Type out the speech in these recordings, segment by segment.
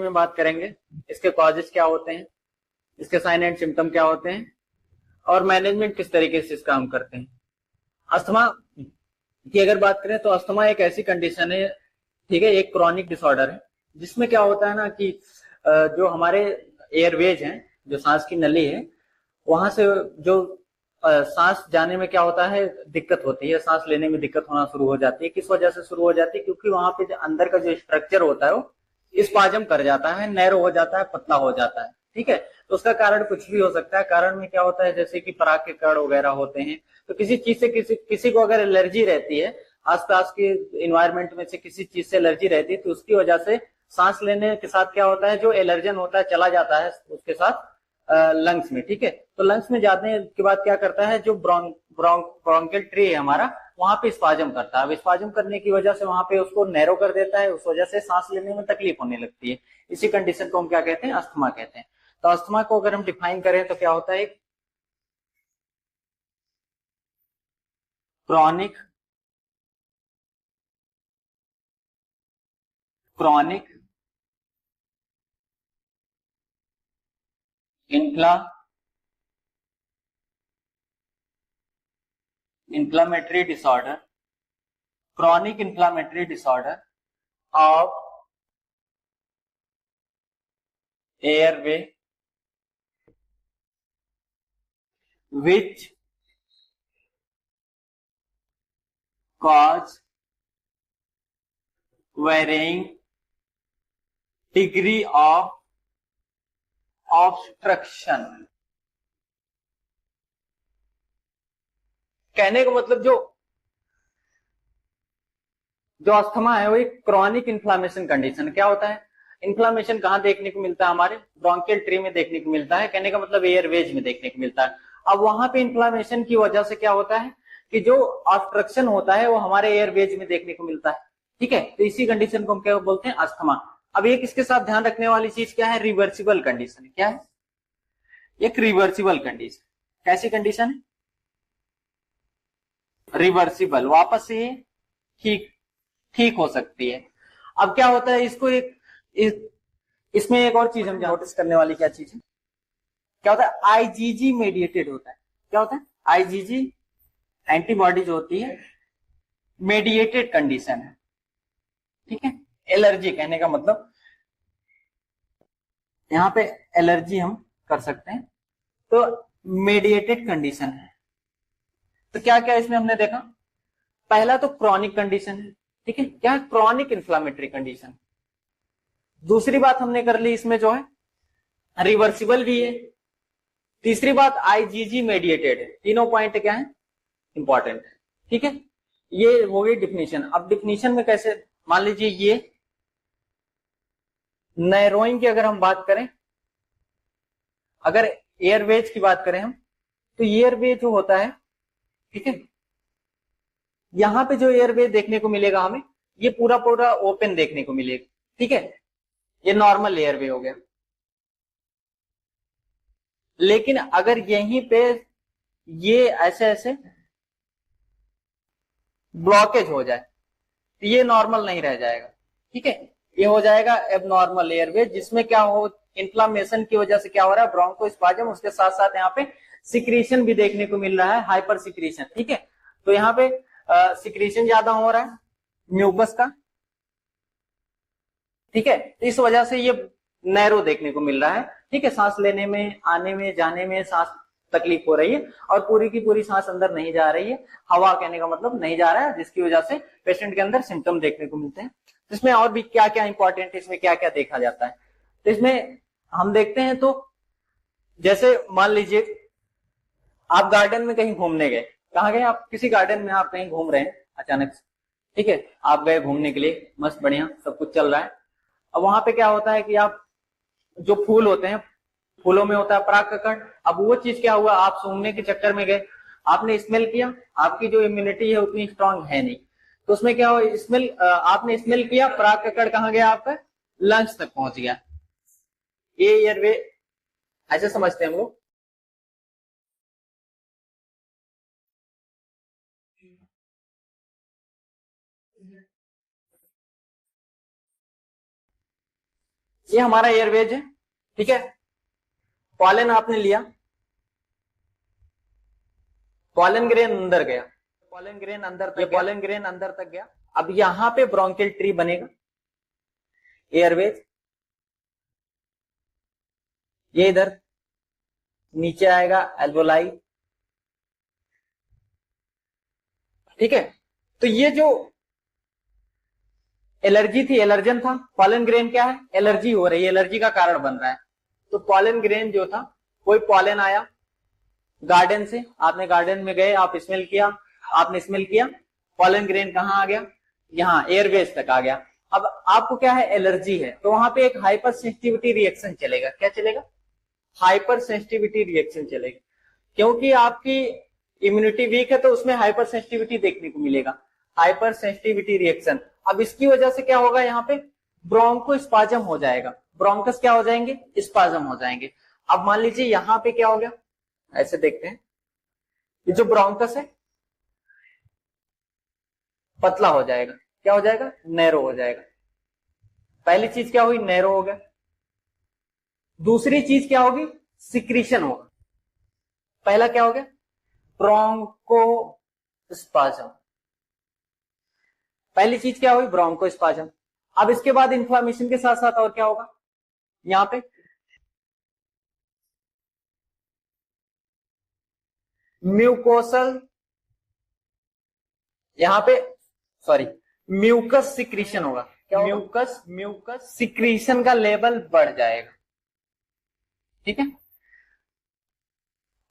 में बात करेंगे, इसके कॉजेज क्या होते हैं, इसके साइन एंड सिम्टम क्या होते हैं, और मैनेजमेंट किस तरीके से इसका हम करते हैं। अस्थमा की अगर बात करें तो अस्थमा एक ऐसी कंडीशन है, ठीक है, एक क्रॉनिक डिसऑर्डर है, जिसमें क्या होता है ना कि जो हमारे एयरवेज हैं, जो सांस की नली है, वहां से जो सांस जाने में क्या होता है, दिक्कत होती है, सांस लेने में दिक्कत होना शुरू हो जाती है। किस वजह से शुरू हो जाती है? क्योंकि वहां पे जो अंदर का जो स्ट्रक्चर होता है वो स्पाजम कर जाता है, नैरो हो जाता है, पतला हो जाता है, ठीक है। तो उसका कारण कुछ भी हो सकता है। कारण में क्या होता है, जैसे कि पराग के कण वगैरह होते हैं। तो किसी चीज से किसी को अगर एलर्जी रहती है, आसपास के इन्वायरमेंट में से किसी चीज से एलर्जी रहती है, तो उसकी वजह से सांस लेने के साथ क्या होता है, जो एलर्जन होता है चला जाता है उसके साथ लंग्स में, ठीक है। तो लंग्स में जाने के बाद क्या करता है, जो ब्रोंकियल ट्री है हमारा, वहां पे स्पाजम करता है। अब स्पाजम करने की वजह से वहां पे उसको नैरो कर देता है, उस वजह से सांस लेने में तकलीफ होने लगती है। इसी कंडीशन को हम क्या कहते हैं, अस्थमा कहते हैं। तो अस्थमा को अगर हम डिफाइन करें तो क्या होता है, क्रॉनिक क्रॉनिक इन्फ्ला inflammatory disorder, chronic inflammatory disorder of airway which cause varying degree of obstruction। कहने का मतलब जो जो अस्थमा है वो एक क्रॉनिक इन्फ्लामेशन कंडीशन। क्या होता है, इन्फ्लामेशन कहां देखने को मिलता है, हमारे ब्रोंकियल ट्री में देखने को मिलता है, कहने का मतलब एयरवेज में देखने को मिलता है। अब वहां पे इन्फ्लामेशन की वजह से क्या होता है कि जो ऑब्स्ट्रक्शन होता है वो हमारे एयरवेज में देखने को मिलता है, ठीक है। तो इसी कंडीशन को हम क्या बोलते हैं, अस्थमा। अब एक इसके साथ ध्यान रखने वाली चीज क्या है, रिवर्सिबल कंडीशन। क्या है, एक रिवर्सिबल कंडीशन। कैसी कंडीशन है, रिवर्सिबल, वापस से ठीक ठीक हो सकती है। अब क्या होता है, इसको इसमें एक और चीज हम नोटिस करने वाली क्या चीज है, क्या होता है, आईजीजी मेडिएटेड होता है। क्या होता है, आईजीजी एंटीबॉडी जो होती है, मेडिएटेड कंडीशन है, ठीक है। एलर्जी कहने का मतलब यहां पे एलर्जी हम कर सकते हैं, तो मेडिएटेड कंडीशन है। तो क्या क्या इसमें हमने देखा, पहला तो क्रॉनिक कंडीशन है, ठीक है, क्या, क्रॉनिक इन्फ्लामेटरी कंडीशन। दूसरी बात हमने कर ली इसमें जो है रिवर्सिबल भी है। तीसरी बात आईजीजी मेडिएटेड है। तीनों पॉइंट क्या है, इंपॉर्टेंट है, ठीक है। ये हो गई डिफिनीशन। अब डिफिनीशन में कैसे, मान लीजिए ये नैरोइंग की अगर हम बात करें, अगर एयरवेज की बात करें हम, तो एयरवे जो होता है, ठीक है, यहां पे जो एयरवे देखने को मिलेगा हमें, ये पूरा पूरा ओपन देखने को मिलेगा, ठीक है। ये नॉर्मल एयरवे हो गया। लेकिन अगर यहीं पे ये ऐसे ऐसे ब्लॉकेज हो जाए तो ये नॉर्मल नहीं रह जाएगा, ठीक है। ये हो जाएगा एबनॉर्मल एयरवे, जिसमें क्या हो, इन्फ्लामेशन की वजह से क्या हो रहा है, ब्रोंकोस्पाज्म, उसके साथ साथ यहाँ पे सिक्रीशन भी देखने को मिल रहा है, हाइपर सिक्रीशन, ठीक है। तो यहाँ पे सिक्रीशन ज्यादा हो रहा है म्यूकस का, ठीक है। तो इस वजह से ये नैरो देखने को मिल रहा है, ठीक है। सांस लेने में, आने में, जाने में सांस तकलीफ हो रही है, और पूरी की पूरी सांस अंदर नहीं जा रही है, हवा कहने का मतलब नहीं जा रहा है, जिसकी वजह से पेशेंट के अंदर सिम्टम देखने को मिलते हैं। इसमें और भी क्या क्या इंपॉर्टेंट है, इसमें क्या क्या देखा जाता है, तो इसमें हम देखते हैं। तो जैसे मान लीजिए आप गार्डन में कहीं घूमने गए, कहाँ गए आप, किसी गार्डन में आप कहीं घूम रहे हैं अचानक से, ठीक है, आप गए घूमने के लिए, मस्त बढ़िया सब कुछ चल रहा है। अब वहां पे क्या होता है कि आप, जो फूल होते हैं, फूलों में होता है परागकण। अब वो चीज क्या हुआ, आप सूंघने के चक्कर में गए, आपने स्मेल किया, आपकी जो इम्यूनिटी है उतनी स्ट्रांग है नहीं, तो उसमें क्या हुआ, स्मेल, आपने स्मेल किया, परागकण कहाँ गया आपका, लंग्स तक पहुंच गया। ये एयरवे ऐसे समझते हैं हम लोग। ये हमारा एयरवेज है, ठीक है। पॉलन आपने लिया, पॉलन ग्रेन अंदर गया, पॉलन ग्रेन अंदर तक, पॉलन ग्रेन अंदर तक गया। अब यहां पे ब्रोंकियल ट्री बनेगा, एयरवेज ये इधर नीचे आएगा, एल्वोलाई, ठीक है। तो ये जो एलर्जी थी, एलर्जन था, पॉलन ग्रेन क्या है, एलर्जी हो रही है, एलर्जी का कारण बन रहा है। तो पॉलन ग्रेन जो था, कोई पॉलन आया गार्डन से, आपने गार्डन में गए, आप स्मेल किया, आपने स्मेल किया, पॉलन ग्रेन कहां आ गया, यहां एयरवेज तक आ गया। अब आपको क्या है, एलर्जी है, तो वहां पे एक हाइपर सेंसिटिविटी रिएक्शन चलेगा। क्या चलेगा, हाइपर सेंसिटिविटी रिएक्शन चलेगा, क्योंकि आपकी इम्यूनिटी वीक है तो उसमें हाइपर सेंसिटिविटी देखने को मिलेगा, हाइपर सेंसिटिविटी रिएक्शन। अब इसकी वजह से क्या होगा, यहाँ पे ब्रोंको स्पाजम हो जाएगा, ब्रोंकस क्या हो जाएंगे, स्पाजम हो जाएंगे। अब मान लीजिए यहाँ पे क्या हो गया, ऐसे देखते हैं, ये जो ब्रोंकस है पतला हो जाएगा, क्या हो जाएगा, नैरो हो जाएगा। पहली चीज क्या हुई, नैरो हो गया। दूसरी चीज क्या होगी, सिक्रीशन होगा। पहला क्या हो गया, ब्रोंकोस्पाज्म, पहली चीज क्या हुई, ब्रोंकोस्पाज्म। अब इसके बाद इन्फ्लामेशन के साथ साथ और क्या होगा, यहां पे म्यूकोसल, यहां पे सॉरी म्यूकस सिक्रीशन होगा। क्या म्यूकस सिक्रीशन का लेवल बढ़ जाएगा, ठीक है।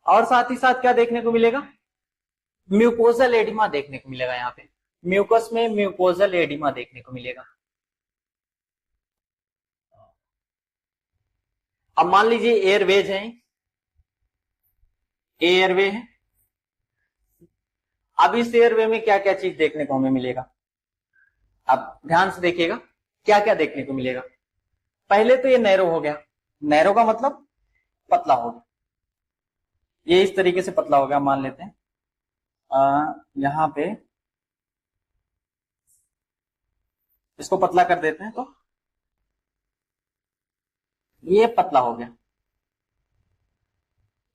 और साथ ही साथ क्या देखने को मिलेगा, म्यूकोजल एडिमा देखने को मिलेगा। यहाँ पे म्यूकस में म्यूकोजल एडिमा देखने को मिलेगा। अब मान लीजिए एयरवेज है, एयरवे है। अब इस एयरवे में क्या क्या चीज देखने को हमें मिलेगा, अब ध्यान से देखिएगा क्या क्या देखने को मिलेगा। पहले तो ये नैरो हो गया, नैरो का मतलब पतला हो गया, ये इस तरीके से पतला हो गया, मान लेते हैं यहां पे इसको पतला कर देते हैं, तो ये पतला हो गया,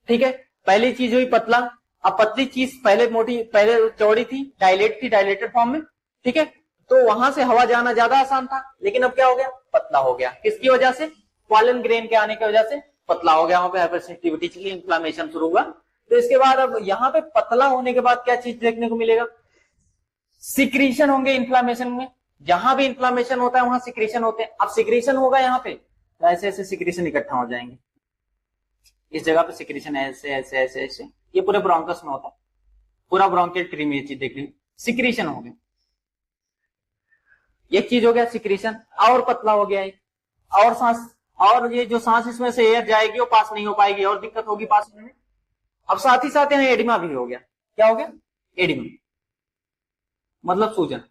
ठीक है। पहली चीज हुई पतला। अब पतली चीज पहले मोटी, पहले चौड़ी थी, डायलेट थी, डायलेटेड फॉर्म में, ठीक है। तो वहां से हवा जाना ज्यादा आसान था, लेकिन अब क्या हो गया, पतला हो गया। किसकी वजह से, पॉलन ग्रेन के आने की वजह से पतला हो गया, वहां पे हाइपरसेंसिटिविटी चली, इन्फ्लामेशन शुरू हुआ। तो इसके बाद अब यहाँ पे पतला होने के बाद क्या चीज देखने को मिलेगा, सिक्रीशन होंगे इन्फ्लामेशन में। जहां भी इन्फ्लामेशन होता है वहां सिक्रीशन होते हैं। अब सिक्रीशन होगा यहाँ पे, तो ऐसे ऐसे सिक्रीशन इकट्ठा हो जाएंगे, इस जगह पे सिक्रीशन ऐसे ऐसे ऐसे ऐसे, ये पूरे ब्रोंकस में होता है, पूरा ब्रोंकियल ट्री में ये चीज देख ली, सिक्रीशन हो गया। एक चीज हो गया सिक्रीशन, और पतला हो गया है, और सांस, और ये जो सांस इसमें से एयर जाएगी वो पास नहीं हो पाएगी, और दिक्कत होगी पास होने में। अब साथ ही साथ यहाँ एडिमा भी हो गया। क्या हो गया, एडिमा मतलब सूजन।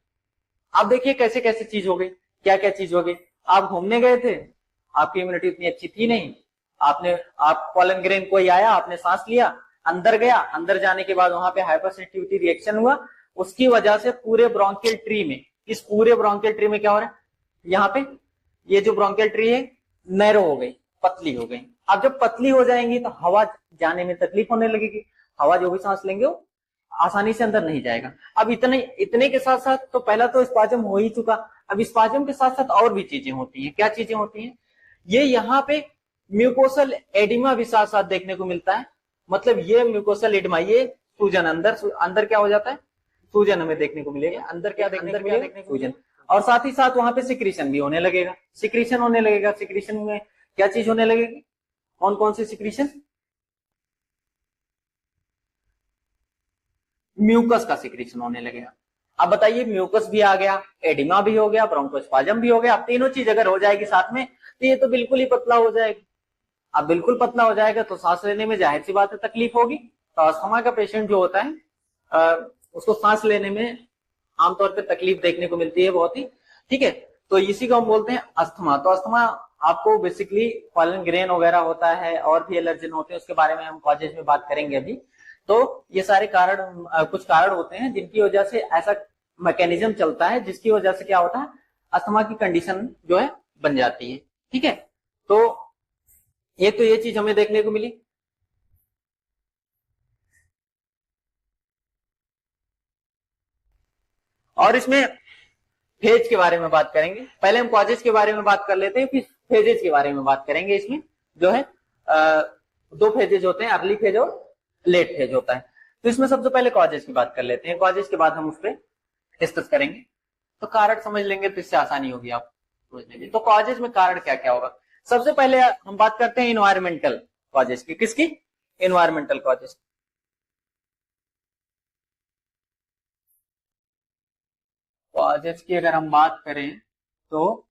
अब देखिए कैसे कैसे चीज हो गई, क्या क्या चीज हो गई। आप घूमने गए थे, आपकी इम्यूनिटी इतनी अच्छी थी नहीं, आप पॉलन ग्रेन कोई आया, आपने सांस लिया, अंदर गया, अंदर जाने के बाद वहां पे हाइपरसेंसिटिविटी रिएक्शन हुआ, उसकी वजह से पूरे ब्रोंकियल ट्री में, इस पूरे ब्रोंकियल ट्री में क्या हो रहा है, यहाँ पे ये जो ब्रोंकियल ट्री है नैरो हो गई, पतली हो गई। अब जब पतली हो जाएंगी तो हवा जाने में तकलीफ होने लगेगी, हवा जो भी सांस लेंगे वो आसानी से अंदर नहीं जाएगा। अब इतने के साथ साथ तो पहला तो स्पाजम हो ही चुका, अब स्पाजम के साथ साथ और भी चीजें होती हैं। क्या चीजें होती हैं, ये यहाँ पे म्यूकोसल एडिमा भी साथ साथ देखने को मिलता है। मतलब ये म्यूकोसल एडिमा, ये सूजन, अंदर क्या हो जाता है, सूजन हमें देखने को मिलेगा। अंदर क्या देखने को मिलेगा, सूजन। और साथ ही साथ वहां पे सिक्रीशन भी होने लगेगा, सिक्रीशन होने लगेगा। सिक्रीशन में क्या चीज होने लगेगी, कौन कौन सी सिक्रीशन, म्यूकस का सिक्रीशन होने लगेगा। अब बताइए, म्यूकस भी आ गया, एडिमा भी हो गया, ब्रोंकोस्पाज्म भी हो गया। अब तीनों चीज अगर हो जाएगी साथ में तो ये तो बिल्कुल ही पतला हो जाएगा। अब बिल्कुल पतला हो जाएगा तो सांस लेने में जाहिर सी बात है तकलीफ होगी। तो अस्थमा का पेशेंट जो होता है उसको सांस लेने में आमतौर पर तकलीफ देखने को मिलती है बहुत ही, ठीक है। तो इसी को हम बोलते हैं अस्थमा। तो अस्थमा आपको बेसिकली पॉलन ग्रेन वगैरह होता है, और भी एलर्जन होते हैं, उसके बारे में हम कॉजेज में बात करेंगे अभी। तो ये सारे कारण, कुछ कारण होते हैं जिनकी वजह से ऐसा मैकेनिज्म चलता है, जिसकी वजह से क्या होता है, अस्थमा की कंडीशन जो है बन जाती है। ठीक है, तो ये चीज हमें देखने को मिली। और इसमें फेज के बारे में बात करेंगे। पहले हम कॉजेज के बारे में बात कर लेते हैं, फिर फेजेज के बारे में बात करेंगे। इसमें जो है दो फेजेज होते हैं, अर्ली फेज और लेट फेज होता है। तो इसमें सबसे पहले कॉजेज की बात कर लेते हैं, कॉजेज के बाद हम उस पर डिस्कस करेंगे। तो कारण समझ लेंगे तो इससे आसानी होगी आप समझने में। तो कॉजेज में कारण क्या क्या होगा। सबसे पहले हम बात करते हैं इन्वायरमेंटल कॉजेज की। किसकी? Environmental causes. कॉजेज की अगर हम बात करें तो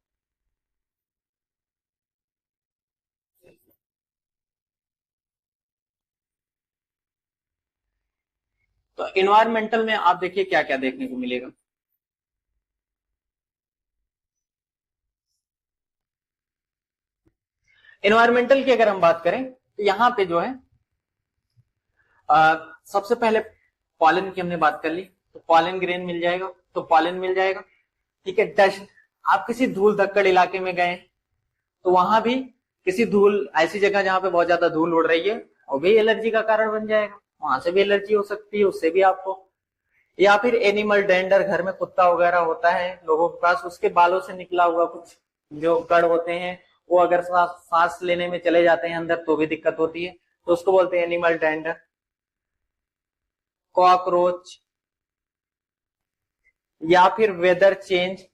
इन्वायरमेंटल में आप देखिए क्या क्या देखने को मिलेगा। इन्वायरमेंटल की अगर हम बात करें तो यहां पे जो है सबसे पहले पॉलन की हमने बात कर ली, तो पॉलन ग्रेन मिल जाएगा, तो पॉलन मिल जाएगा। ठीक है, डस्ट, आप किसी धूल धक्कड़ इलाके में गए तो वहां भी किसी धूल, ऐसी जगह जहां पे बहुत ज्यादा धूल उड़ रही है, वो भी एलर्जी का कारण बन जाएगा, वहां से भी एलर्जी हो सकती है, उससे भी आपको। या फिर एनिमल डेंडर, घर में कुत्ता वगैरह होता है लोगों के पास, उसके बालों से निकला हुआ कुछ जो कण होते हैं, वो अगर सांस लेने में चले जाते हैं अंदर तो भी दिक्कत होती है, तो उसको बोलते हैं एनिमल डेंडर। कॉकरोच, या फिर वेदर चेंज,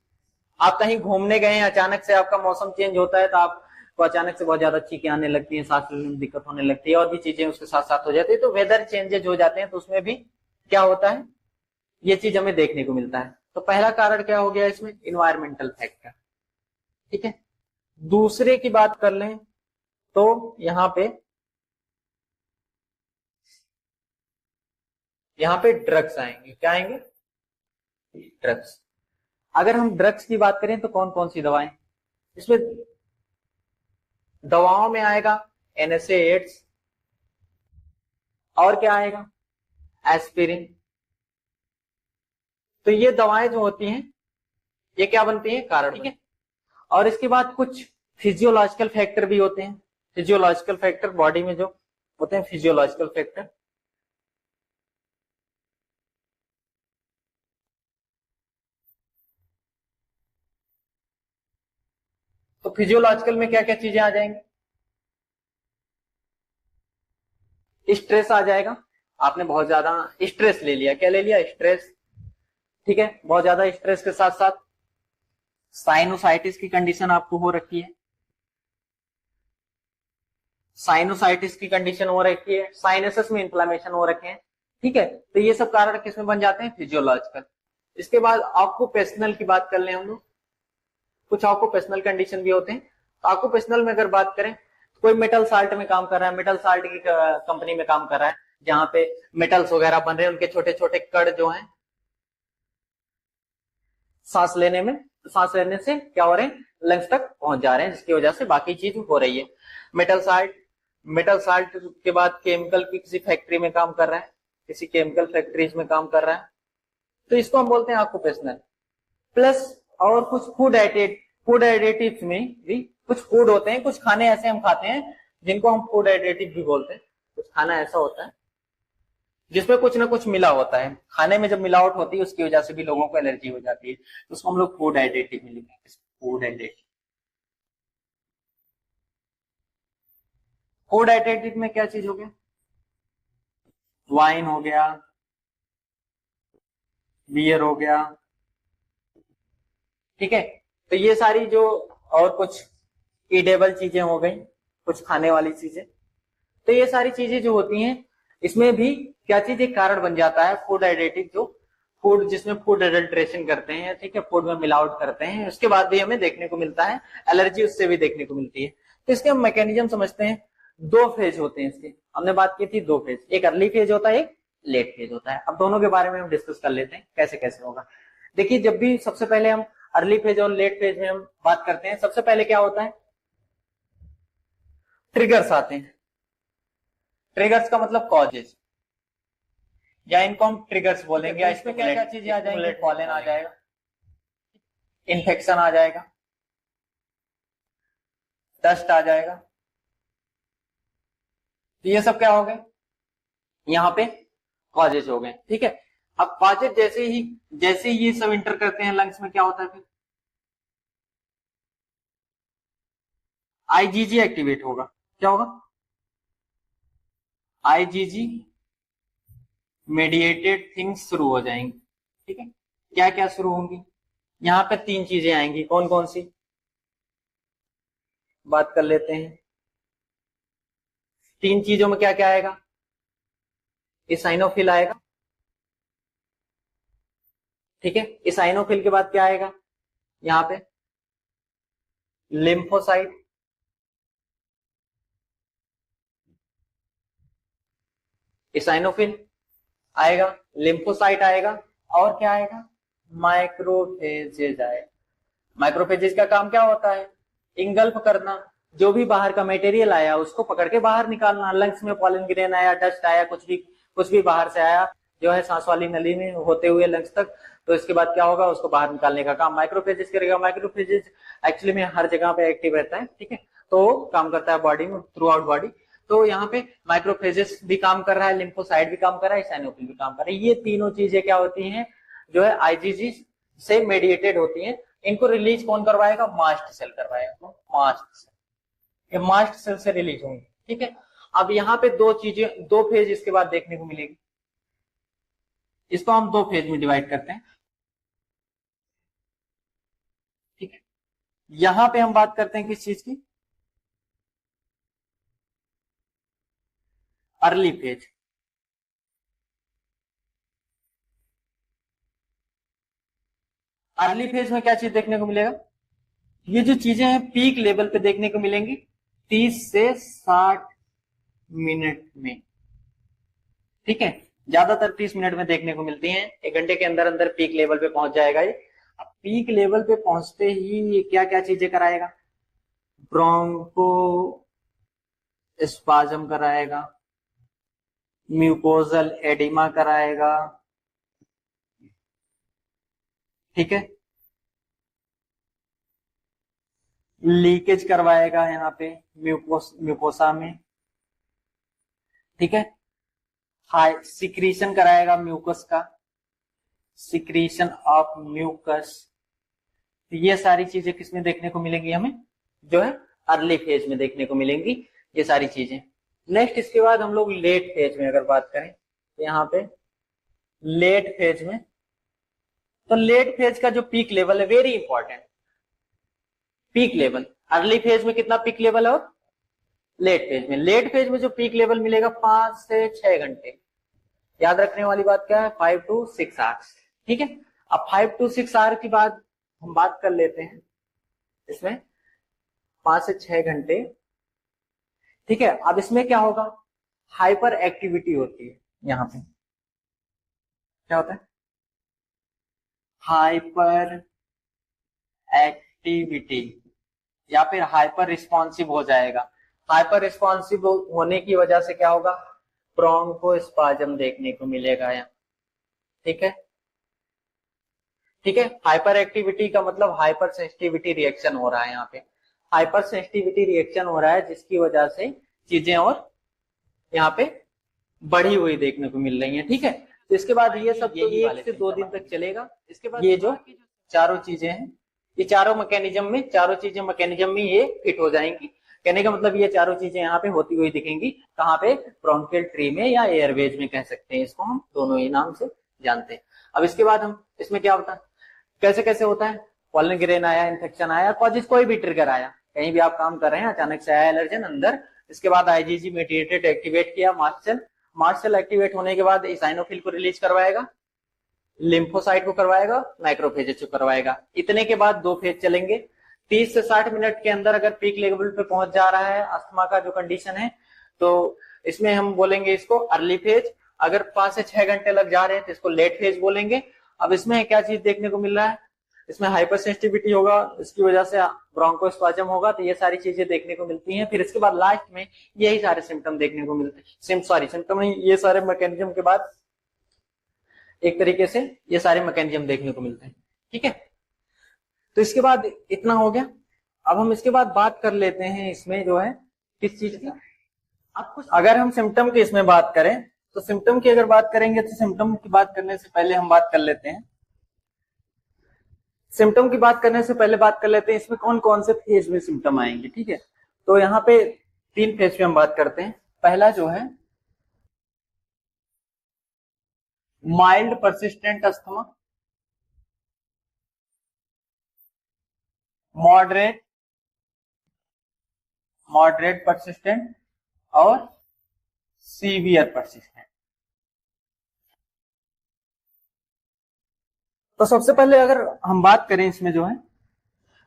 आप कहीं घूमने गए हैं, अचानक से आपका मौसम चेंज होता है तो आपको अचानक से बहुत ज्यादा चीखें आने लगती हैं, सांस लेने में दिक्कत होने लगती है, और भी चीजें उसके साथ साथ हो जाती है। तो वेदर चेंजेज हो जाते हैं, तो उसमें भी क्या होता है, ये चीज हमें देखने को मिलता है। तो पहला कारण क्या हो गया इसमें, इन्वायरमेंटल फैक्टर। ठीक है, दूसरे की बात कर लें तो यहां पे ड्रग्स आएंगे। क्या आएंगे? ड्रग्स। अगर हम ड्रग्स की बात करें तो कौन कौन सी दवाएं इसमें, दवाओं में आएगा एनएसए एड्स, और क्या आएगा, एस्पिरिन। तो ये दवाएं जो होती हैं ये क्या बनती हैं, कारण। ठीक है, और इसके बाद कुछ फिजियोलॉजिकल फैक्टर भी होते हैं। फिजियोलॉजिकल फैक्टर बॉडी में जो होते हैं, फिजियोलॉजिकल फैक्टर। तो फिजियोलॉजिकल में क्या क्या चीजें आ जाएंगी, स्ट्रेस आ जाएगा, आपने बहुत ज्यादा स्ट्रेस ले लिया, क्या ले लिया, स्ट्रेस। ठीक है, बहुत ज्यादा स्ट्रेस के साथ साथ साइनोसाइटिस की कंडीशन आपको हो रखी है, साइनोसाइटिस की कंडीशन हो रखी है, साइनसेस में इंफ्लेमेशन हो रखे हैं। ठीक है, तो ये सब कारण किसमें बन जाते हैं, फिजियोलॉजिकल। इसके बाद ऑक्यूपेशनल की बात कर लें हम लोग, कुछ ऑक्यूपेशनल कंडीशन भी होते हैं। ऑक्यूपेशनल में अगर बात करें तो कोई मेटल साल्ट में काम कर रहा है, मेटल साल्ट की कंपनी में काम कर रहा है, जहां पे मेटल्स वगैरह बन रहे हैं, उनके छोटे छोटे कण जो हैं सांस लेने से क्या हो रहे हैं, लंग्स तक पहुंच जा रहे हैं, जिसकी वजह से बाकी चीज हो रही है। मेटल साल्ट के बाद केमिकल की किसी फैक्ट्री में काम कर रहा है, किसी केमिकल फैक्ट्रीज में काम कर रहा है, तो इसको हम बोलते हैं ऑक्यूपेशनल। प्लस और कुछ फूड एडिटिव्स में भी कुछ फूड होते हैं, कुछ खाने ऐसे हम खाते हैं जिनको हम फूड एडिटिव भी बोलते हैं। कुछ खाना ऐसा होता है जिसमें कुछ ना कुछ मिला होता है, खाने में जब मिलावट होती है उसकी वजह से भी लोगों को एलर्जी हो जाती है, तो उसको हम लोग फूड एडिटिव में लिखते हैं। फूड एडिटिव में क्या चीज हो गया, वाइन हो गया, बियर हो गया। ठीक है, तो ये सारी जो और कुछ ईडेबल चीजें हो गई, कुछ खाने वाली चीजें, तो ये सारी चीजें जो होती हैं इसमें भी क्या चीज एक कारण बन जाता है, फूड एडिटिव, जो फूड जिसमें फूड एडल्ट्रेशन करते हैं। ठीक है, फूड में मिलावट करते हैं, उसके बाद भी हमें देखने को मिलता है एलर्जी, उससे भी देखने को मिलती है। तो इसके हम मैकेनिज्म समझते हैं। दो फेज होते हैं इसके, हमने बात की थी दो फेज, एक अर्ली फेज होता है, एक लेट फेज होता है। अब दोनों के बारे में हम डिस्कस कर लेते हैं कैसे कैसे होगा। देखिए, जब भी सबसे पहले हम अर्ली फेज और लेट फेज में हम बात करते हैं, सबसे पहले क्या होता है, ट्रिगर्स आते हैं। ट्रिगर्स का मतलब कॉजेज, या इनको हम ट्रिगर्स बोलेंगे। इसमें क्या क्या चीजें आ जाएंगी, पॉलन आ जाएगा, इन्फेक्शन आ जाएगा, डस्ट आ जाएगा। तो ये सब क्या हो गए, यहाँ पे कॉजेज हो गए। ठीक है, अब कॉजेज जैसे ही ये सब इंटर करते हैं लंग्स में, क्या होता है फिर आईजीजी एक्टिवेट होगा। क्या होगा, आईजीजी मेडिएटेड थिंग्स शुरू हो जाएंगी। ठीक है, क्या क्या शुरू होंगी, यहां पे 3 चीजें आएंगी। कौन कौन सी, बात कर लेते हैं। 3 चीजों में क्या क्या आएगा, इसाइनोफिल आएगा। ठीक है, इसाइनोफिल के बाद क्या आएगा, यहां पे लिम्फोसाइट, इसाइनोफिल आएगा, लिम्फोसाइट आएगा, और क्या आएगा, माइक्रोफेजेज आएगा। माइक्रोफेजेज का काम क्या होता है, इंगल्फ करना, जो भी बाहर का मटेरियल आया उसको पकड़ के बाहर निकालना। लंग्स में पॉलन ग्रेन आया, डस्ट आया, कुछ भी बाहर से आया जो है सांस वाली नली में होते हुए लंग्स तक, तो इसके बाद क्या होगा, उसको बाहर निकालने का काम माइक्रोफेजेज करेगा। माइक्रोफेजेज एक्चुअली में हर जगह पे एक्टिव रहता है। ठीक है, तो काम करता है बॉडी में, थ्रू आउट बॉडी। तो यहाँ पे माइक्रोफेजेस भी काम कर रहा है, लिम्फोसाइट भी काम कर रहा है, साइनोफिल भी काम कर रहा है। ये तीनों चीजें क्या होती हैं, जो है आईजीजी से मेडिएटेड होती हैं। इनको रिलीज कौन करवाएगा, मास्ट सेल करवाएगा। मास्ट सेल, ये मास्ट सेल से रिलीज होंगे। ठीक है, अब यहाँ पे 2 चीजें, 2 फेज इसके बाद देखने को मिलेगी। इसको हम 2 फेज में डिवाइड करते हैं। ठीक है, यहां पे हम बात करते हैं किस चीज की, अर्ली फेज। अर्ली फेज में क्या चीज देखने को मिलेगा, ये जो चीजें हैं पीक लेवल पे देखने को मिलेंगी 30 से 60 मिनट में। ठीक है, ज्यादातर 30 मिनट में देखने को मिलती हैं, 1 घंटे के अंदर अंदर पीक लेवल पे पहुंच जाएगा ये। अब पीक लेवल पे पहुंचते ही ये क्या क्या चीजें कराएगा, ब्रोंको स्पाज्म कराएगा, म्यूकोजल एडिमा कराएगा। ठीक है, लीकेज करवाएगा यहाँ पे म्यूकोसा में। ठीक है, हाई सिक्रीशन कराएगा म्यूकस का, सिक्रीशन ऑफ म्यूकस। ये सारी चीजें किसमें देखने को मिलेंगी हमें, जो है अर्ली फेज में देखने को मिलेंगी ये सारी चीजें। नेक्स्ट इसके बाद हम लोग लेट फेज में अगर बात करें, तो यहाँ पे लेट फेज में, तो लेट फेज का जो पीक लेवल है, very important, peak level. Early phase में कितना पीक लेवल है, और लेट फेज में जो पीक लेवल मिलेगा 5 से 6 घंटे। याद रखने वाली बात क्या है, 5 to 6 आवर्स। ठीक है, अब 5 to 6 आवर की बात हम बात कर लेते हैं, इसमें 5 से 6 घंटे। ठीक है, अब इसमें क्या होगा, हाइपर एक्टिविटी होती है। यहां पे क्या होता है, हाइपर एक्टिविटी, या फिर हाइपर रिस्पॉन्सिव हो जाएगा। हाइपर रिस्पॉन्सिव होने की वजह से क्या होगा, ब्रोंकोस्पाज्म देखने को मिलेगा यहाँ। ठीक है, ठीक है, हाइपर एक्टिविटी का मतलब हाइपर सेंसिटिविटी रिएक्शन हो रहा है यहाँ पे, हाइपर सेंसिटिविटी रिएक्शन हो रहा है, जिसकी वजह से चीजें और यहाँ पे बढ़ी हुई देखने को मिल रही हैं। ठीक है, तो इसके बाद ये सब तो 1 से 2 दिन तक चलेगा। इसके बाद ये जो चारों चीजें हैं, ये चारों चीजें मैकेनिज्म में ये फिट हो जाएंगी। कहने का मतलब ये चारों चीजें यहाँ पे होती हुई दिखेंगी, कहाँ पे, ब्रोंकियल ट्री में या एयरवेज में कह सकते हैं, इसको हम दोनों ही नाम से जानते हैं। अब इसके बाद हम इसमें क्या होता है, कैसे कैसे होता है, पॉलन ग्रेन आया, इन्फेक्शन आया, कॉजेज कोई भी ट्रिगर आया, कहीं भी आप काम कर रहे हैं, अचानक से आया एलर्जन अंदर, इसके बाद आईजीजी मेडिएटेड एक्टिवेट किया मास्ट सेल एक्टिवेट होने के बाद इसाइनोफिल को रिलीज करवाएगा, लिम्फोसाइट को करवाएगा, माइक्रोफेजेस को करवाएगा। इतने के बाद 2 फेज चलेंगे। 30 से 60 मिनट के अंदर अगर पीक लेवल पे पहुंच जा रहा है अस्थमा का जो कंडीशन है, तो इसमें हम बोलेंगे इसको अर्ली फेज। अगर 5 से 6 घंटे लग जा रहे हैं तो इसको लेट फेज बोलेंगे। अब इसमें क्या चीज देखने को मिल रहा है, इसमें हाइपर सेंसिटिविटी होगा, इसकी वजह से ब्रोंकोस्पाज्म होगा, तो ये सारी चीजें देखने को मिलती हैं। फिर इसके बाद लास्ट में यही सारे सिम्टम देखने को मिलते हैं, सिम्टम नहीं, ये सारे मैकेनिज्म के बाद एक तरीके से ये सारे मैकेनिज्म देखने को मिलते हैं। ठीक है, तो इसके बाद इतना हो गया। अब हम इसके बाद बात कर लेते हैं इसमें जो है किस चीज की। अगर हम सिम्टम की इसमें बात करें तो सिम्टम की अगर बात करेंगे तो सिम्टम की बात करने से पहले हम बात कर लेते हैं, सिम्टम की बात करने से पहले बात कर लेते हैं इसमें कौन कौन से फेज में सिम्टम आएंगे। ठीक है, तो यहाँ पे 3 फेज में हम बात करते हैं। पहला जो है mild persistent asthma, moderate persistent और सीवियर परसिस्टेंट। तो सबसे पहले अगर हम बात करें इसमें जो है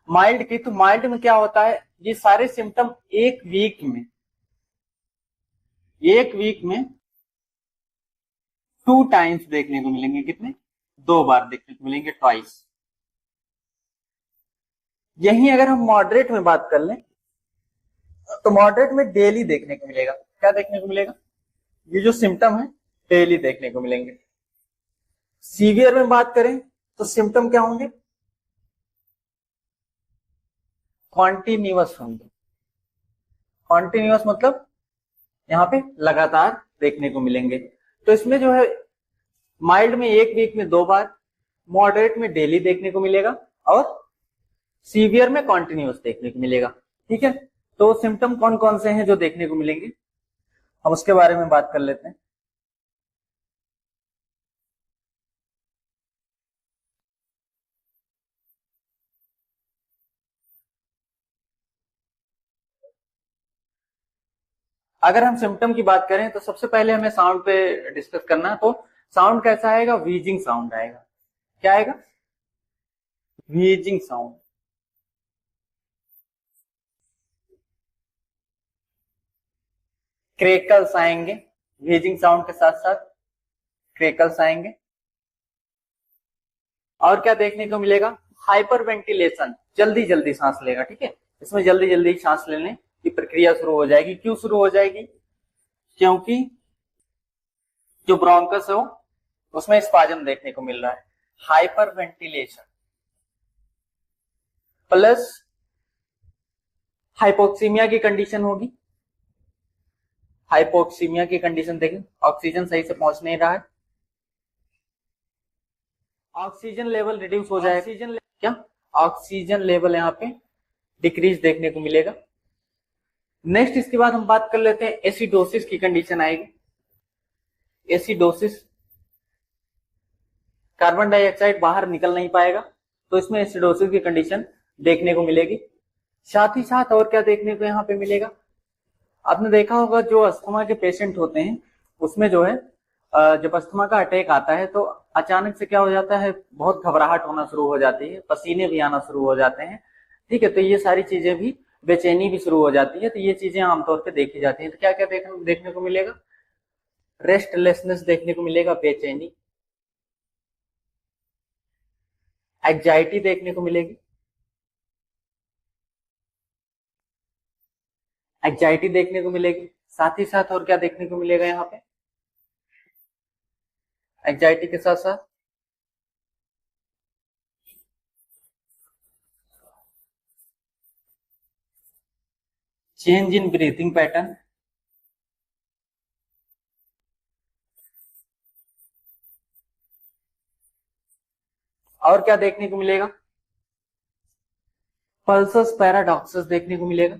माइल्ड की, तो माइल्ड में क्या होता है, ये सारे सिम्टम एक वीक में 2 टाइम्स देखने को मिलेंगे। कितने? 2 बार देखने को मिलेंगे, ट्वाइस। यही अगर हम मॉडरेट में बात कर लें तो मॉडरेट में डेली देखने को मिलेगा। क्या देखने को मिलेगा? ये जो सिम्टम है डेली देखने को मिलेंगे। सीवियर में बात करें तो सिम्टम क्या होंगे? कॉन्टिन्यूअस होंगे। कॉन्टिन्यूअस मतलब यहां पे लगातार देखने को मिलेंगे। तो इसमें जो है माइल्ड में एक वीक में 2 बार, मॉडरेट में डेली देखने को मिलेगा और सीवियर में कॉन्टिन्यूअस देखने को मिलेगा। ठीक है, तो सिम्टम कौन कौन से हैं जो देखने को मिलेंगे, हम उसके बारे में बात कर लेते हैं। अगर हम सिम्टम की बात करें तो सबसे पहले हमें साउंड पे डिस्कस करना है। तो साउंड कैसा आएगा? व्हीजिंग साउंड आएगा। क्या आएगा? व्हीजिंग साउंड। क्रेकल्स आएंगे, व्हीजिंग साउंड के साथ साथ क्रेकल्स आएंगे। और क्या देखने को मिलेगा? हाइपर वेंटिलेशन, जल्दी जल्दी सांस लेगा। ठीक है, इसमें जल्दी जल्दी सांस लेने की प्रक्रिया शुरू हो जाएगी। क्यों शुरू हो जाएगी? क्योंकि जो ब्रोंकस है उसमें स्पाजम देखने को मिल रहा है। हाइपर वेंटिलेशन प्लस हाइपोक्सीमिया की कंडीशन होगी। हाइपोक्सीमिया की कंडीशन देखिए, ऑक्सीजन सही से पहुंच नहीं रहा है, ऑक्सीजन लेवल रिड्यूस हो जाएगा। क्या? ऑक्सीजन लेवल यहाँ पे डिक्रीज देखने को मिलेगा। नेक्स्ट इसके बाद हम बात कर लेते हैं एसिडोसिस की कंडीशन आएगी। एसिडोसिस, कार्बन डाइऑक्साइड बाहर निकल नहीं पाएगा, तो इसमें एसिडोसिस की कंडीशन देखने को मिलेगी। साथ ही साथ और क्या देखने को यहाँ पे मिलेगा? आपने देखा होगा जो अस्थमा के पेशेंट होते हैं उसमें जो है जब अस्थमा का अटैक आता है तो अचानक से क्या हो जाता है, बहुत घबराहट होना शुरू हो जाती है, पसीने भी आना शुरू हो जाते हैं। ठीक है, तो ये सारी चीजें भी, बेचैनी भी शुरू हो जाती है। तो ये चीजें आमतौर पे देखी जाती हैं। तो क्या क्या देखने को मिलेगा? रेस्टलेसनेस देखने को मिलेगा, बेचैनी, एंजाइटी देखने को मिलेगी। एंजाइटी देखने को मिलेगी। साथ ही साथ और क्या देखने को मिलेगा यहाँ पे? एंजाइटी के साथ साथ चेंज इन ब्रीथिंग पैटर्न, और क्या देखने को मिलेगा? पल्सस पैराडॉक्सिस देखने को मिलेगा।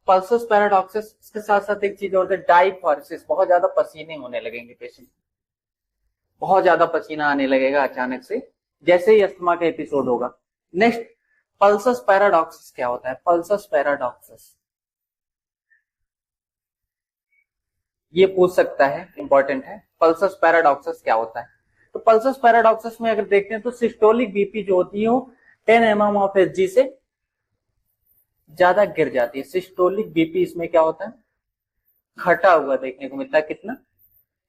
पल्सस पैराडॉक्सिस, इसके साथ साथ एक चीज और है, डाइफॉरेसिस, बहुत ज्यादा पसीने होने लगेंगे पेशेंट, बहुत ज्यादा पसीना आने लगेगा अचानक से जैसे ही अस्थमा का एपिसोड होगा। नेक्स्ट, पल्सस पैराडॉक्सिस क्या होता है? पल्सस पैराडॉक्सिस ये पूछ सकता है, इंपॉर्टेंट है। पल्सस पैराडॉक्सिस क्या होता है? तो पल्सस पैराडॉक्सिस में अगर देखते हैं तो सिस्टोलिक बीपी जो होती है वो 10 mm ऑफ एचजी से ज्यादा गिर जाती है। सिस्टोलिक बीपी इसमें क्या होता है? घटा हुआ देखने को मिलता है। कितना?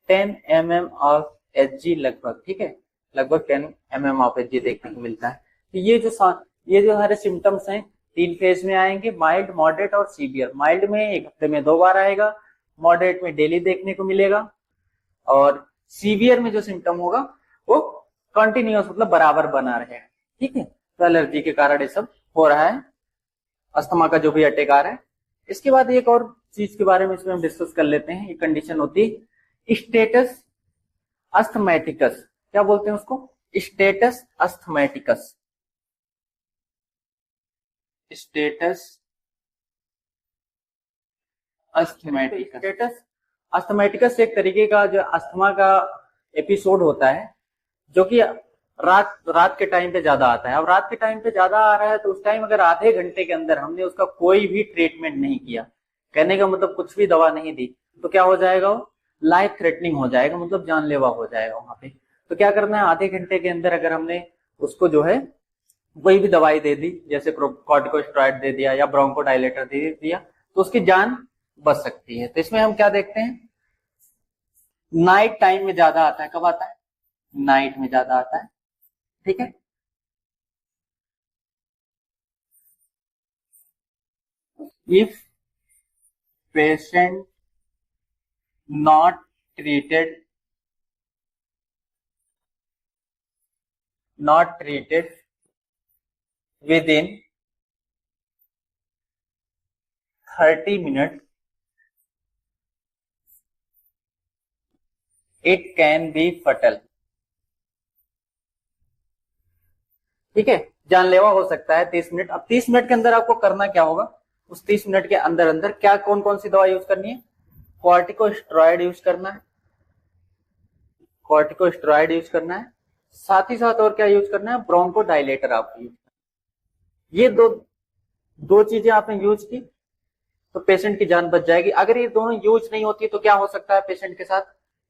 10 mm ऑफ एचजी लगभग। ठीक है, लगभग 10 mm ऑफ एचजी देखने को मिलता है। तो ये जो हमारे सिम्टम्स हैं 3 फेज में आएंगे, माइल्ड, मॉडरेट और सीवियर। माइल्ड में 1 हफ्ते में 2 बार आएगा, मॉडरेट में डेली देखने को मिलेगा और सीवियर में जो सिम्टम होगा वो कंटिन्यूअस मतलब बराबर बना रहेगा। ठीक है, तो एलर्जी के कारण ये सब हो रहा है अस्थमा का जो भी अटैक आ रहा है। इसके बाद एक और चीज के बारे में इसमें हम डिस्कस कर लेते हैं। ये कंडीशन होती है स्टेटस अस्थमैटिकस। क्या बोलते हैं उसको? स्टेटस अस्थमैटिकस। स्टेटस अस्थमैटिकस। स्टेटस अस्थमैटिकस एक तरीके का जो अस्थमा का एपिसोड होता है जो कि रात के टाइम पे ज्यादा आता है। अब रात के टाइम पे ज्यादा आ रहा है तो उस टाइम अगर आधे घंटे के अंदर हमने उसका कोई भी ट्रीटमेंट नहीं किया, कहने का मतलब कुछ भी दवा नहीं दी, तो क्या हो जाएगा? वो लाइफ थ्रेटनिंग हो जाएगा, मतलब जानलेवा हो जाएगा वहां पे। तो क्या करना है, आधे घंटे के अंदर अगर हमने उसको जो है कोई भी दवाई दे दी, जैसे कॉर्टिकोस्टेरॉइड दे दिया या ब्रोंकोडायलेटर दे दिया, तो उसकी जान बच सकती है। तो इसमें हम क्या देखते हैं, नाइट टाइम में ज्यादा आता है। कब आता है? नाइट में ज्यादा आता है। ठीक है, if patient not treated with in 30 minute it can be फटल। ठीक है, जानलेवा हो सकता है 30 मिनट। अब 30 मिनट के अंदर आपको करना क्या होगा, उस 30 मिनट के अंदर अंदर क्या कौन कौन सी दवा यूज करनी है? कॉर्टिकोस्टेरॉइड यूज करना है, कॉर्टिकोस्टेरॉइड यूज करना है। साथ ही साथ और क्या यूज करना है? ब्रोंकोडायलेटर आपको यूज करना है। ये दो चीजें आपने यूज की तो पेशेंट की जान बच जाएगी। अगर ये दोनों यूज नहीं होती तो क्या हो सकता है पेशेंट के साथ?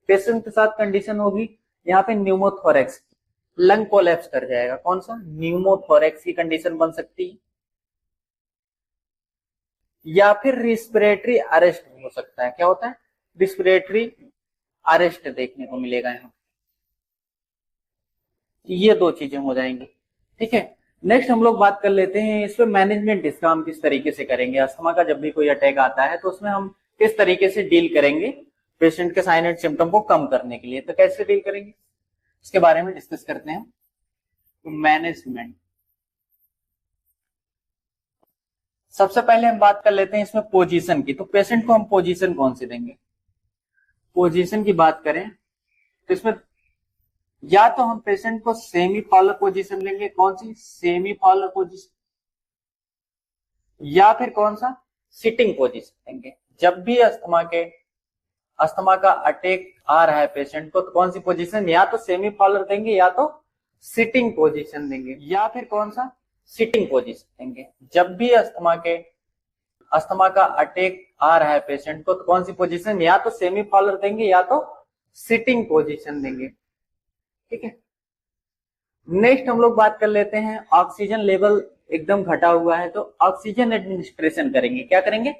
पेशेंट के साथ कंडीशन होगी यहाँ पे न्यूमोथोरेक्स, लंग कोलैप्स कर जाएगा। कौन सा? न्यूमोथोरेक्स की कंडीशन बन सकती है, या फिर रिस्पिरेटरी अरेस्ट हो सकता है। क्या होता है? रिस्पिरेटरी अरेस्ट देखने को मिलेगा यहाँ। ये दो चीजें हो जाएंगी। ठीक है, नेक्स्ट हम लोग बात कर लेते हैं इसमें मैनेजमेंट, इसका हम किस तरीके से करेंगे। अस्थमा का जब भी कोई अटैक आता है तो उसमें हम किस तरीके से डील करेंगे पेशेंट के साइन एंड सिम्टम को कम करने के लिए। तो कैसे डील करेंगे इसके बारे में डिस्कस करते हैं। तो मैनेजमेंट, सबसे पहले हम बात कर लेते हैं इसमें पोजीशन की। तो पेशेंट को हम पोजीशन कौन सी देंगे? पोजीशन की बात करें तो इसमें या तो हम पेशेंट को सेमी फॉलर पोजीशन लेंगे। कौन सी? Semi faller position. या फिर कौन सा? सिटिंग पोजीशन देंगे। जब भी अस्थमा का अटैक आ रहा है पेशेंट को तो कौन सी पोजीशन? या तो सेमी फॉलर देंगे या तो सिटिंग पोजीशन देंगे, या फिर कौन सा? सिटिंग पोजीशन देंगे। जब भी अस्थमा का अटैक आ रहा है पेशेंट को तो कौन सी पोजीशन? या तो सेमी फॉलर देंगे या तो सिटिंग पोजीशन देंगे। ठीक है, नेक्स्ट हम लोग बात कर लेते हैं ऑक्सीजन लेवल एकदम घटा हुआ है तो ऑक्सीजन एडमिनिस्ट्रेशन करेंगे। क्या करेंगे?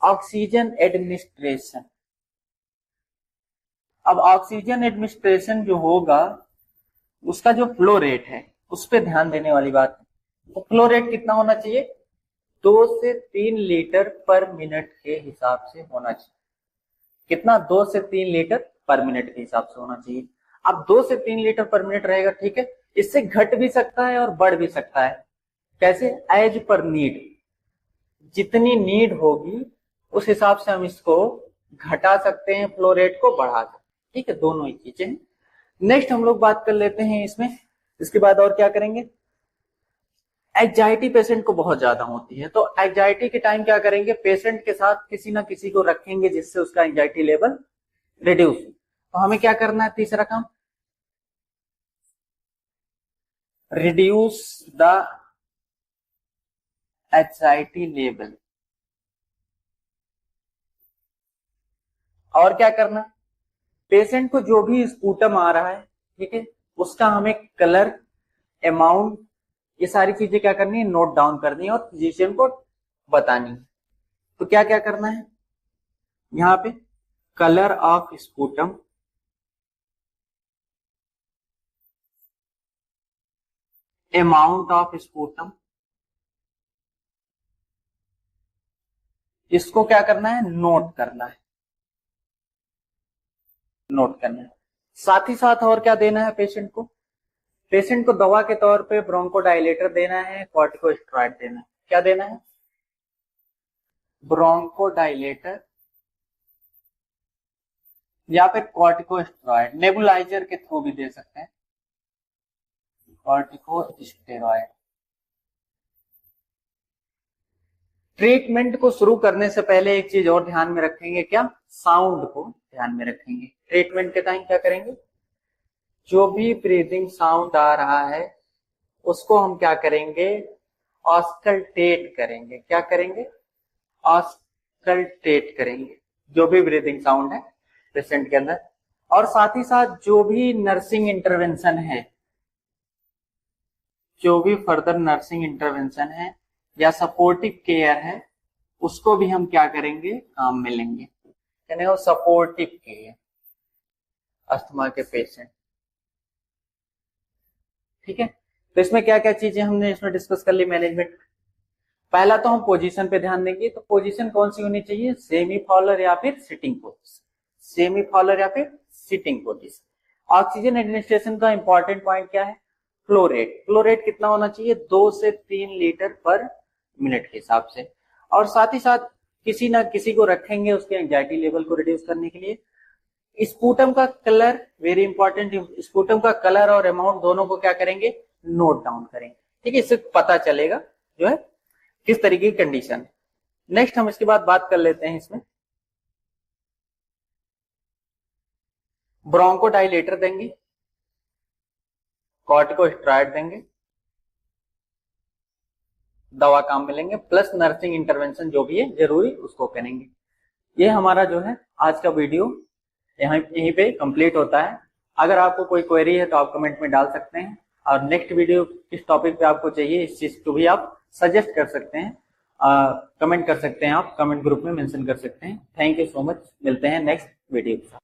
Oxygen administration. अब ऑक्सीजन एडमिनिस्ट्रेशन जो होगा उसका जो फ्लो रेट है उस पर ध्यान देने वाली बात है। तो फ्लो रेट कितना होना चाहिए? 2 से 3 लीटर पर मिनट के हिसाब से होना चाहिए। कितना? 2 से 3 लीटर पर मिनट के हिसाब से होना चाहिए। अब 2 से 3 लीटर पर मिनट रहेगा, ठीक है। इससे घट भी सकता है और बढ़ भी सकता है। कैसे? एज पर नीड, जितनी नीड होगी उस हिसाब से हम इसको घटा सकते हैं, फ्लो रेट को बढ़ा सकते हैं। ठीक है, दोनों ही चीजें। नेक्स्ट हम लोग बात कर लेते हैं इसमें, इसके बाद और क्या करेंगे? एंजाइटी पेशेंट को बहुत ज्यादा होती है तो एंजाइटी के टाइम क्या करेंगे? पेशेंट के साथ किसी ना किसी को रखेंगे जिससे उसका एंजाइटी लेवल रिड्यूस हो। तो हमें क्या करना है? तीसरा काम, रिड्यूस द एंजाइटी लेवल। और क्या करना? पेशेंट को जो भी स्पूटम आ रहा है, ठीक है, उसका हमें कलर, अमाउंट, ये सारी चीजें क्या करनी है? नोट डाउन करनी है और फिजिशियन को बतानी है। तो क्या क्या करना है यहाँ पे? Colour of sputum, amount of sputum, इसको क्या करना है? नोट करना है, नोट करना है। साथ ही साथ और क्या देना है पेशेंट को? पेशेंट को दवा के तौर पे ब्रोंकोडायलेटर देना है, कॉर्टिकोस्टेरॉइड देना है। क्या देना है? ब्रोंकोडाइलेटर या फिर कॉर्टिकोस्टेरॉइड, नेबुलाइजर के थ्रू भी दे सकते हैं, कॉर्टिकोस्टेरॉइड। ट्रीटमेंट को शुरू करने से पहले एक चीज और ध्यान में रखेंगे, क्या? साउंड को ध्यान में रखेंगे। ट्रीटमेंट के टाइम क्या करेंगे? जो भी ब्रीदिंग साउंड आ रहा है उसको हम क्या करेंगे? ऑस्कल्टेट करेंगे। क्या करेंगे? ऑस्कल्टेट करेंगे जो भी ब्रीदिंग साउंड है पेशेंट के अंदर। और साथ ही साथ जो भी नर्सिंग इंटरवेंशन है, जो भी फर्दर नर्सिंग इंटरवेंशन है या सपोर्टिव केयर है, उसको भी हम क्या करेंगे? काम में लेंगे। यानी वो सपोर्टिव केयर अस्थमा के पेशेंट। ठीक है, तो इसमें क्या क्या चीजें हमने इसमें डिस्कस कर ली मैनेजमेंट। पहला तो हम पोजीशन पे ध्यान देंगे। तो पोजीशन कौन सी होनी चाहिए? सेमी फॉलर या फिर सिटिंग पोजीशन। सेमी फॉलर या फिर सिटिंग पोजीशन। ऑक्सीजन एडमिनिस्ट्रेशन का इंपॉर्टेंट पॉइंट क्या है? Flow rate. फ्लो रेट कितना होना चाहिए? 2 से 3 लीटर पर मिनट के हिसाब से। और साथ ही साथ किसी ना किसी को रखेंगे उसके एंजाइटी लेवल को रिड्यूस करने के लिए। स्पूटम का कलर वेरी इंपॉर्टेंट। स्पूटम का कलर और अमाउंट दोनों को क्या करेंगे? नोट डाउन करेंगे। ठीक है, इससे पता चलेगा जो है किस तरीके की कंडीशन है। नेक्स्ट हम इसके बाद बात कर लेते हैं इसमें। ब्रोंकोडाइलेटर देंगे, कॉर्टिकोस्टेरॉइड देंगे, दवा काम में लेंगे, प्लस नर्सिंग इंटरवेंशन जो भी है जरूरी उसको करेंगे। ये हमारा जो है आज का वीडियो यहीं पे कंप्लीट होता है। अगर आपको कोई क्वेरी है तो आप कमेंट में डाल सकते हैं, और नेक्स्ट वीडियो किस टॉपिक पे आपको चाहिए इस चीज को भी आप सजेस्ट कर सकते हैं, कमेंट कर सकते हैं, आप कमेंट ग्रुप में मेंशन कर सकते हैं। थैंक यू सो मच, मिलते हैं नेक्स्ट वीडियो के साथ।